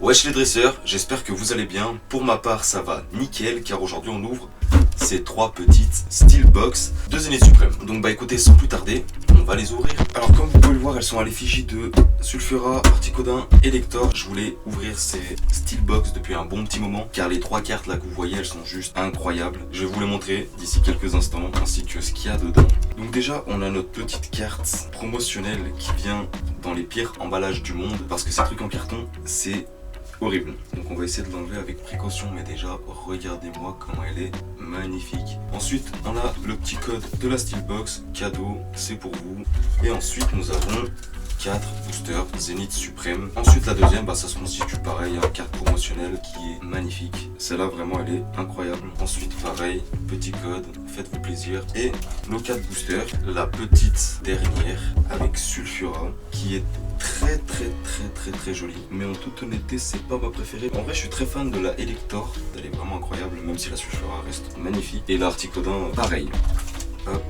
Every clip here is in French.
Wesh les dresseurs, j'espère que vous allez bien. Pour ma part ça va nickel car aujourd'hui on ouvre ces 3 petites Steelbox de Zénith Suprême. Donc bah écoutez, sans plus tarder, on va les ouvrir. Alors comme vous pouvez le voir, elles sont à l'effigie de Sulfura, Articodin et Lector. Je voulais ouvrir ces Steelbox depuis un bon petit moment car les 3 cartes là que vous voyez, elles sont juste incroyables. Je vais vous les montrer d'ici quelques instants ainsi que ce qu'il y a dedans. Donc déjà on a notre petite carte promotionnelle qui vient dans les pires emballages du monde parce que ces trucs en carton c'est horrible. Donc on va essayer de l'enlever avec précaution, mais déjà regardez-moi comment elle est magnifique. Ensuite on a le petit code de la Steelbox, cadeau, c'est pour vous. Et ensuite nous avons 4 boosters Zénith Suprême. Ensuite la deuxième, ça se constitue pareil, une carte promotionnelle qui est magnifique. Celle-là vraiment elle est incroyable. Ensuite pareil, petit code, faites-vous plaisir. Et nos 4 boosters, la petite dernière avec Sulfura qui est très jolie, mais en toute honnêteté c'est pas ma préférée. En vrai je suis très fan de la Elector, elle est vraiment incroyable même si la Sulfura reste magnifique. Et l'Articodin pareil. Hop,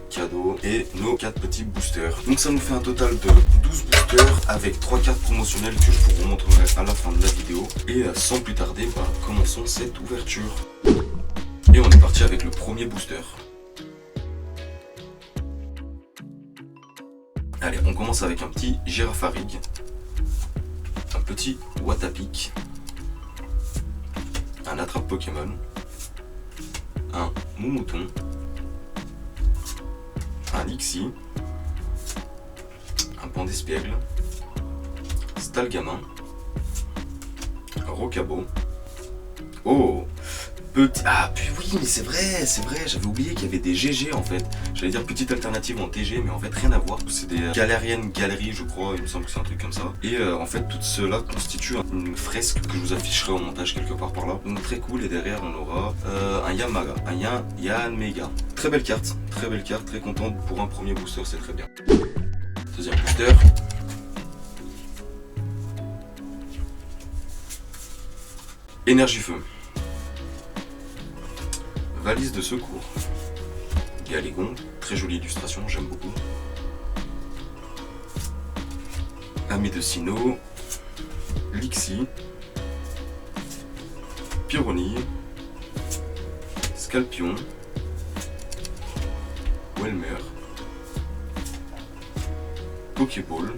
cadeau et nos 4 petits boosters. Donc ça nous fait un total de 12 boosters avec 3 cartes promotionnelles que je vous remontrerai à la fin de la vidéo. Et sans plus tarder, commençons cette ouverture. Et on est parti avec le premier booster. Allez, on commence avec un petit Girafarig, un petit Watapic, un Attrape Pokémon, un Moumouton, un Lixie, un Pandespiègle, Stalgamin, un Rocabo. Oh, petit... Ah, puis oui, mais c'est vrai, j'avais oublié qu'il y avait des GG en fait. J'allais dire petite alternative en TG, mais en fait rien à voir. C'est des Galarian Galeries, je crois, il me semble que c'est un truc comme ça. Et en fait, tout cela constitue une fresque que je vous afficherai au montage quelque part par là. Donc très cool, et derrière on aura un Yamaga, un Yanmega. Très belle carte, très contente pour un premier booster, c'est très bien. Deuxième booster. Énergie-feu. Valise de secours. Galégon, très jolie illustration, j'aime beaucoup. Ami de Sinnoh, Lixie, Pyronille, Scalpion, Welmer, Pokéball.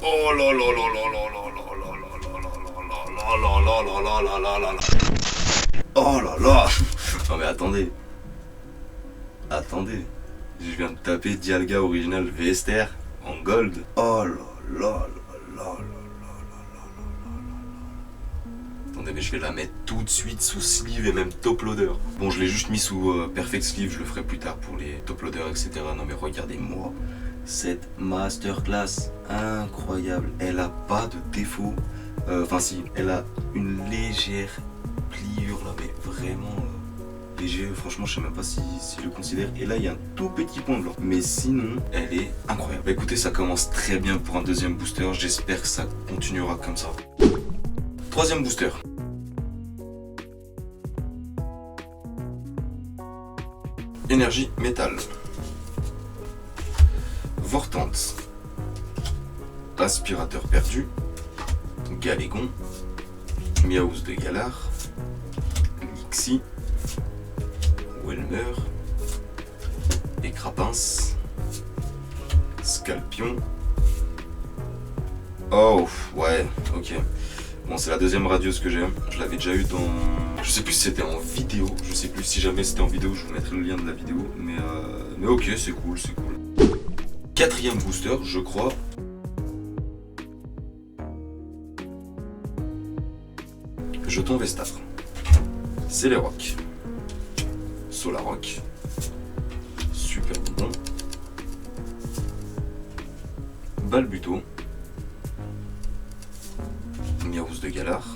Oh là là là là là là là là là là là là là là là là là. Oh là là. Non mais attendez, je viens de taper Dialga original VSTR en gold. Oh là là là là là là là. Attendez, mais je vais la mettre tout de suite sous sleeve et même top loader. Bon, je l'ai juste mis sous perfect sleeve, je le ferai plus tard pour les top loaders, etc. Non mais regardez-moi cette masterclass incroyable. Elle a pas de défaut. Enfin si, elle a une légère pliure là, mais vraiment léger, franchement je sais même pas si je le considère. Et là il y a un tout petit point blanc, mais sinon elle est incroyable. Bah écoutez, ça commence très bien pour un deuxième booster, j'espère que ça continuera comme ça. Troisième booster. Énergie métal. Vortante. Aspirateur perdu. Galégon. Miaouz de Galar. Lixie. Welmer. Écrapince. Scalpion. Oh, ouais, ok. Bon, c'est la deuxième radieuse que j'ai. Je l'avais déjà eu dans... Je sais plus si c'était en vidéo. Je sais plus si jamais c'était en vidéo, je vous mettrai le lien de la vidéo. Mais ok, c'est cool. Quatrième booster, je crois. Jeton Vestar. Celerock. Solarock. Super Bonbon. Balbuto. Miaouz de Galar.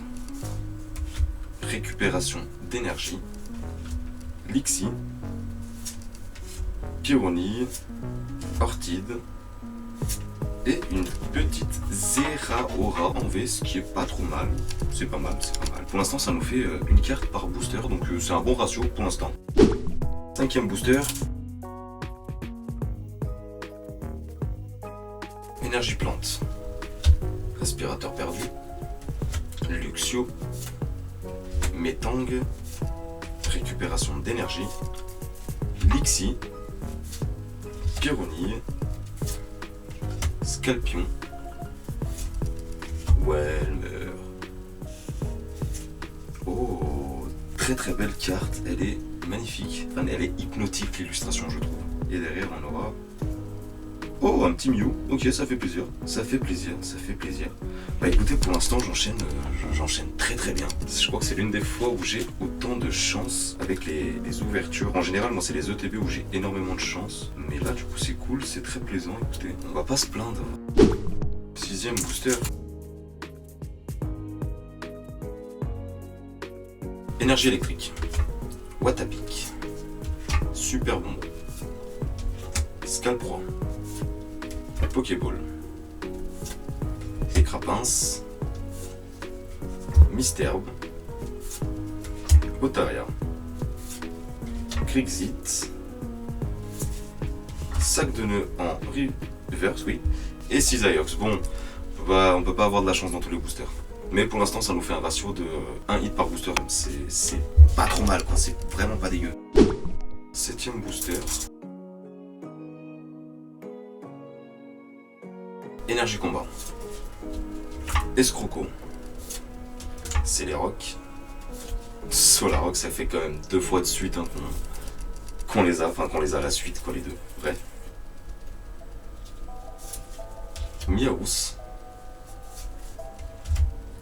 Récupération d'énergie. Lixie. Pyronille. Ortide. Et une petite Zeraora en V, ce qui est pas trop mal. C'est pas mal. Pour l'instant, ça nous fait une carte par booster, donc c'est un bon ratio pour l'instant. Cinquième booster. Énergie plante. Aspirateur perdu. Luxio. Metang. Récupération d'énergie. Lixie. Pyronille. Scalpion. Welmer. Oh, très très belle carte, elle est magnifique. Enfin, elle est hypnotique l'illustration, je trouve. Et derrière on aura... Oh, un petit Mew. Ok, ça fait plaisir. Ça fait plaisir, ça fait plaisir. Bah écoutez, pour l'instant j'enchaîne très très bien. Je crois que c'est l'une des fois où j'ai autant de chance avec les ouvertures. En général, moi c'est les ETB où j'ai énormément de chance. Mais là du coup c'est cool, c'est très plaisant. Écoutez, on va pas se plaindre. 6ème booster. Énergie électrique. Watapic. Super bonbon. Scalpro. Pokéball. Écrapince. Misterbe. Otaria. Krixit. Sac de nœuds en reverse, oui. Et Cisaiox. Bon, on peut pas avoir de la chance dans tous les boosters. Mais pour l'instant, ça nous fait un ratio de 1 hit par booster. C'est pas trop mal, quoi. C'est vraiment pas dégueu. 7ème booster. Énergie combat. Escroco. Celeroc. Solaroc, ça fait quand même 2 fois de suite hein, qu'on les a à la suite, quoi, les deux. Bref. Miaous.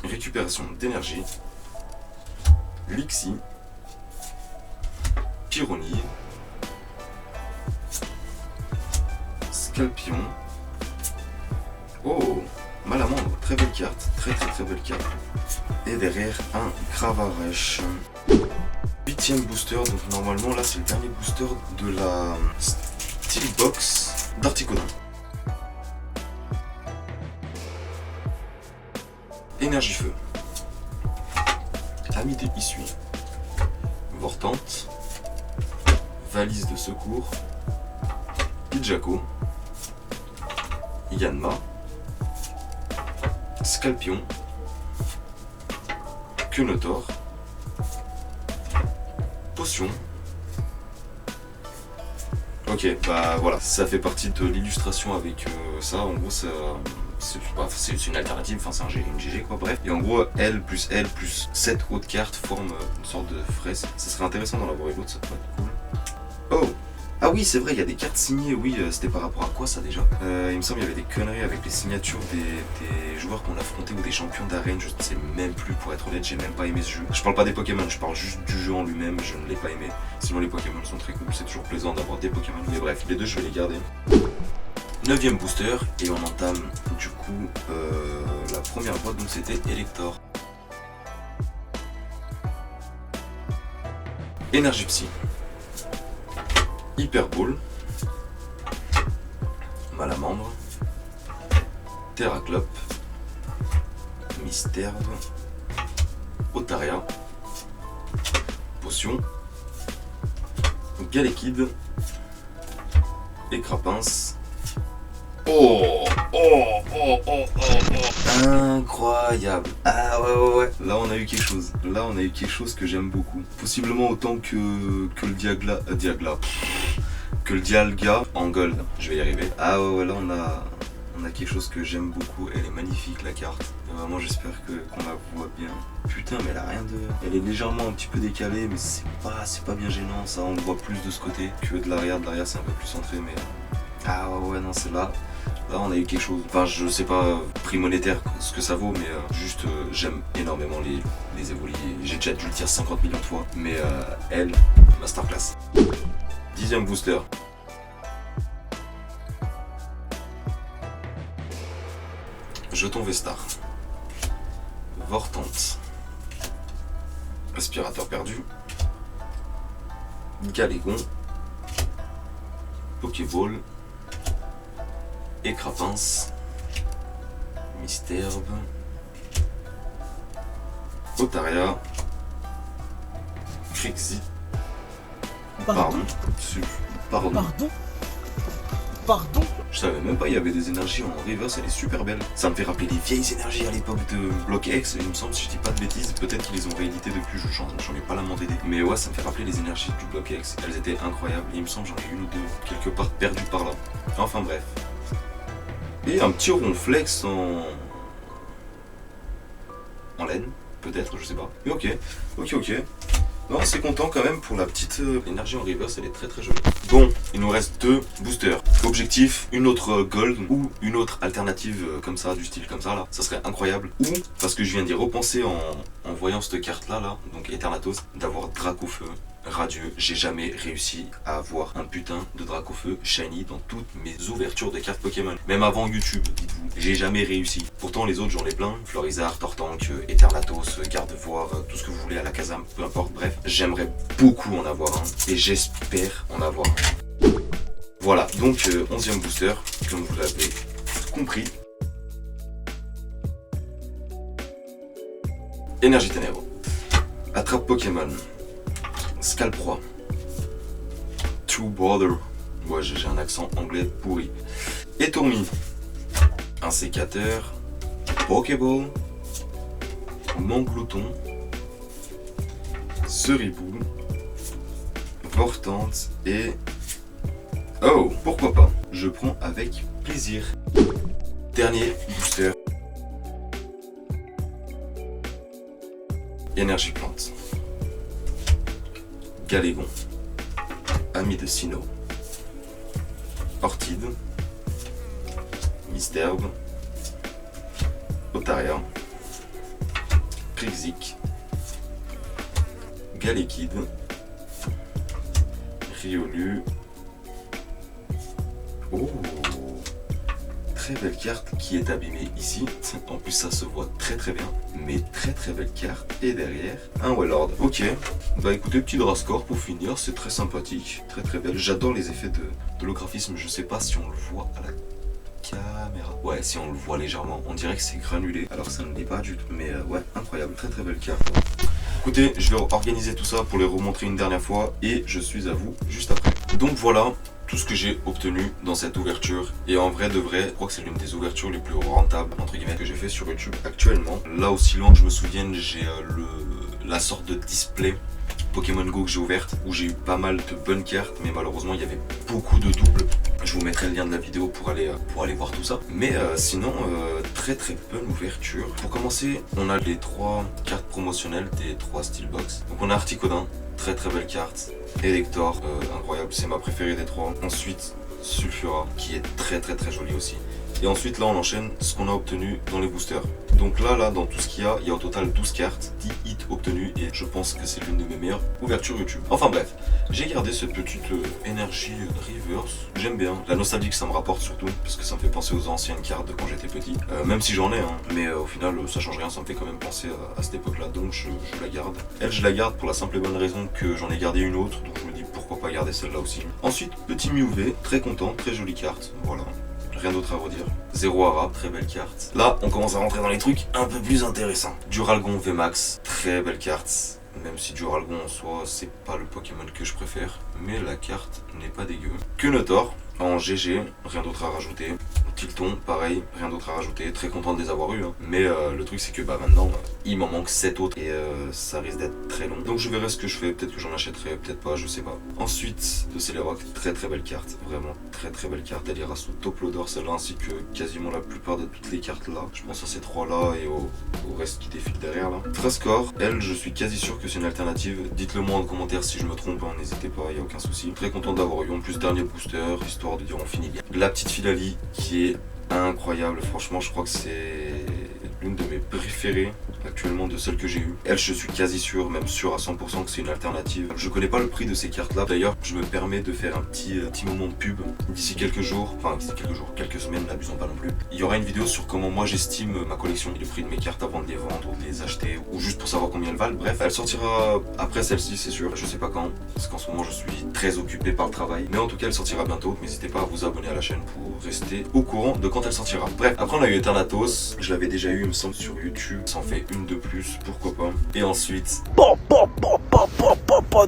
Récupération d'énergie. Lixie. Pyronille. Scalpion. Oh, Malamandre, très belle carte, très belle carte. Et derrière, un Gravarèche. 8ème booster, donc normalement là c'est le dernier booster de la Steel Box d'Articodon. Énergie feu. Amidé Issue. Vortante. Valise de secours. Pidjaco. Yanma. Scalpion. Quenotor. Potion. Ok, bah voilà, ça fait partie de l'illustration avec ça. En gros, c'est une alternative, enfin c'est une GG quoi, bref. Et en gros, L plus 7 autres cartes forment une sorte de fraise. Ça serait intéressant d'en avoir une autre, ça pourrait être cool. Oh! Ah oui, c'est vrai, il y a des cartes signées, oui, c'était par rapport à quoi ça déjà? Il me semble qu'il y avait des conneries avec les signatures des joueurs qu'on affrontait ou des champions d'arène, je ne sais même plus, pour être honnête, j'ai même pas aimé ce jeu. Je parle pas des Pokémon, je parle juste du jeu en lui-même, je ne l'ai pas aimé. Sinon les Pokémon sont très cool, c'est toujours plaisant d'avoir des Pokémon, mais bref, les deux je vais les garder. 9ème booster, et on entame du coup la première boîte, donc c'était Elector. Énergie Psy. Hyper Ball, Malamandre, Terraclope, Misterve, Otaria, Potion, Galekid, Écrapince. Oh, incroyable. Ah ouais. Là on a eu quelque chose. Là on a eu quelque chose que j'aime beaucoup. Possiblement autant que le Dialga. Que le Dialga en gold. Je vais y arriver. Ah ouais, là on a quelque chose que j'aime beaucoup. Elle est magnifique la carte. Vraiment j'espère qu'on la voit bien. Putain mais elle a rien de... Elle est légèrement un petit peu décalée mais c'est pas bien gênant ça. On le voit plus de ce côté que de l'arrière. De l'arrière c'est un peu plus centré mais... Ah ouais non c'est là. Là on a eu quelque chose, enfin je sais pas prix monétaire ce que ça vaut mais juste j'aime énormément les évolués. J'ai déjà dû le dire 50 millions de fois mais elle, masterclass. 10ème booster. Jeton Vestar. Vortante. Aspirateur perdu. Galégon. Pokéball. Écrapince. Misterbe. Otaria. Krixit. Pardon. pardon? Je savais même pas, il y avait des énergies en reverse, elle est super belle. Ça me fait rappeler les vieilles énergies à l'époque de Block X, il me semble, si je dis pas de bêtises, peut-être qu'ils les ont réédité depuis, j'en ai pas la moindre idée. Mais ouais, ça me fait rappeler les énergies du Block X, elles étaient incroyables, il me semble j'en ai une ou deux, quelque part perdues par là. Enfin bref. Et un petit ronflex en laine, peut-être, je sais pas. Mais ok. Non, c'est content quand même pour la petite énergie en reverse, elle est très très jolie. Bon, il nous reste 2 boosters. Objectif, une autre gold ou une autre alternative comme ça, du style comme ça là, ça serait incroyable. Ou, parce que je viens d'y repenser en voyant cette carte là, donc Eternatus, d'avoir Dracofeu. Radieux, j'ai jamais réussi à avoir un putain de Dracofeu shiny dans toutes mes ouvertures de cartes Pokémon. Même avant YouTube, dites-vous, j'ai jamais réussi. Pourtant les autres j'en ai plein, Florizard, Tortank, Eternatus, Gardevoir, tout ce que vous voulez à la Kazam, peu importe, bref. J'aimerais beaucoup en avoir un et j'espère en avoir un. Voilà, donc 11e booster, comme vous l'avez compris. Énergie Ténèbres. Attrape Pokémon. Scalproie. Two Brother. Ouais, j'ai un accent anglais pourri. Étourmi. Un sécateur. Pokéball. Manglouton. Seribou. Vortante et... Oh, pourquoi pas. Je prends avec plaisir. Dernier booster. Énergie plante. Galégon, ami de Sinnoh, Orchide, Misterve, Otaria, Krixik, Galekid, Riolu. Oh, très belle carte qui est abîmée ici. En plus ça se voit très très bien. Mais très très belle carte. Et derrière, un Wellord. Ok. Bah écoutez, petit Drascore pour finir. C'est très sympathique. Très très belle. J'adore les effets de l'holographisme. Je sais pas si on le voit à la caméra. Ouais, si on le voit légèrement. On dirait que c'est granulé. Alors ça ne l'est pas du tout. Mais ouais, incroyable. Très très belle carte. Écoutez, je vais organiser tout ça pour les remontrer une dernière fois. Et je suis à vous juste après. Donc voilà. Tout ce que j'ai obtenu dans cette ouverture, et en vrai de vrai, je crois que c'est l'une des ouvertures les plus rentables entre guillemets que j'ai fait sur YouTube actuellement. Là aussi loin que je me souvienne, j'ai la sorte de display Pokémon Go que j'ai ouverte, où j'ai eu pas mal de bonnes cartes, mais malheureusement il y avait beaucoup de doubles. Je vous mettrai le lien de la vidéo pour aller voir tout ça. Mais sinon, très très bonne ouverture. Pour commencer, on a les 3 cartes promotionnelles des 3 Steelbox. Donc on a Articodin, très très belle carte. Elector, incroyable, c'est ma préférée des 3. Ensuite, Sulfura, qui est très très très jolie aussi. Et ensuite là on enchaîne ce qu'on a obtenu dans les boosters. Donc là dans tout ce qu'il y a au total 12 cartes, 10 hits obtenus et je pense que c'est l'une de mes meilleures ouvertures YouTube. Enfin bref, j'ai gardé cette petite énergie reverse. J'aime bien, la nostalgie que ça me rapporte surtout, parce que ça me fait penser aux anciennes cartes de quand j'étais petit. Même si j'en ai, mais au final ça change rien, ça me fait quand même penser à cette époque là, donc je la garde. Elle je la garde pour la simple et bonne raison que j'en ai gardé une autre, donc je me dis pourquoi pas garder celle-là aussi. Ensuite, petit Mewtwo, très content, très jolie carte, voilà. Rien d'autre à redire. Zéro Ara, très belle carte. Là, on commence à rentrer dans les trucs un peu plus intéressants. Duralgon VMAX, très belle carte. Même si Duralgon en soi, c'est pas le Pokémon que je préfère. Mais la carte n'est pas dégueu. Quenotor, en GG, rien d'autre à rajouter. Tilton, pareil, rien d'autre à rajouter. Très content de les avoir eu. Mais le truc, c'est que maintenant, il m'en manque 7 autres. Et ça risque d'être très long. Donc je verrai ce que je fais. Peut-être que j'en achèterai, peut-être pas, je sais pas. Ensuite, de Celerock, très très belle carte. Vraiment très très belle carte. Elle ira sous Toplodor, celle-là, ainsi que quasiment la plupart de toutes les cartes là. Je pense à ces 3-là et au reste qui défile derrière là. Frascore, elle, je suis quasi sûr que c'est une alternative. Dites-le moi en commentaire si je me trompe, n'hésitez pas, il n'y a aucun souci. Très content d'avoir eu en plus dernier booster, histoire de dire on finit bien. La petite Philalie qui est incroyable, franchement je crois que c'est l'une de mes préférées actuellement de celles que j'ai eues. Elle, je suis quasi sûr, même sûr à 100% que c'est une alternative. Je connais pas le prix de ces cartes là. D'ailleurs, je me permets de faire un petit moment de pub d'ici quelques jours, quelques semaines, n'abusons pas non plus. Il y aura une vidéo sur comment moi j'estime ma collection et le prix de mes cartes avant de les vendre ou de les acheter ou juste pour savoir combien elles valent. Bref, elle sortira après celle-ci, c'est sûr. Je sais pas quand, parce qu'en ce moment je suis très occupé par le travail. Mais en tout cas, elle sortira bientôt. N'hésitez pas à vous abonner à la chaîne pour rester au courant de quand elle sortira. Bref, après on a eu Eternatus. Je l'avais déjà eu, il me semble, sur YouTube. Ça en fait une une de plus, pourquoi pas. Et ensuite,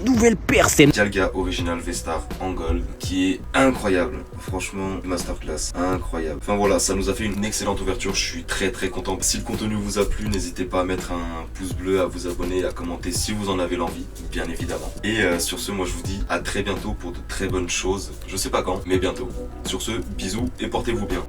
Nouvelle personne. Dialga Original V-Star en gold, qui est incroyable. Franchement, masterclass, incroyable. Enfin voilà, ça nous a fait une excellente ouverture, je suis très content. Si le contenu vous a plu, n'hésitez pas à mettre un pouce bleu, à vous abonner, à commenter si vous en avez l'envie, bien évidemment. Et sur ce, moi je vous dis à très bientôt pour de très bonnes choses. Je sais pas quand, mais bientôt. Sur ce, bisous et portez-vous bien.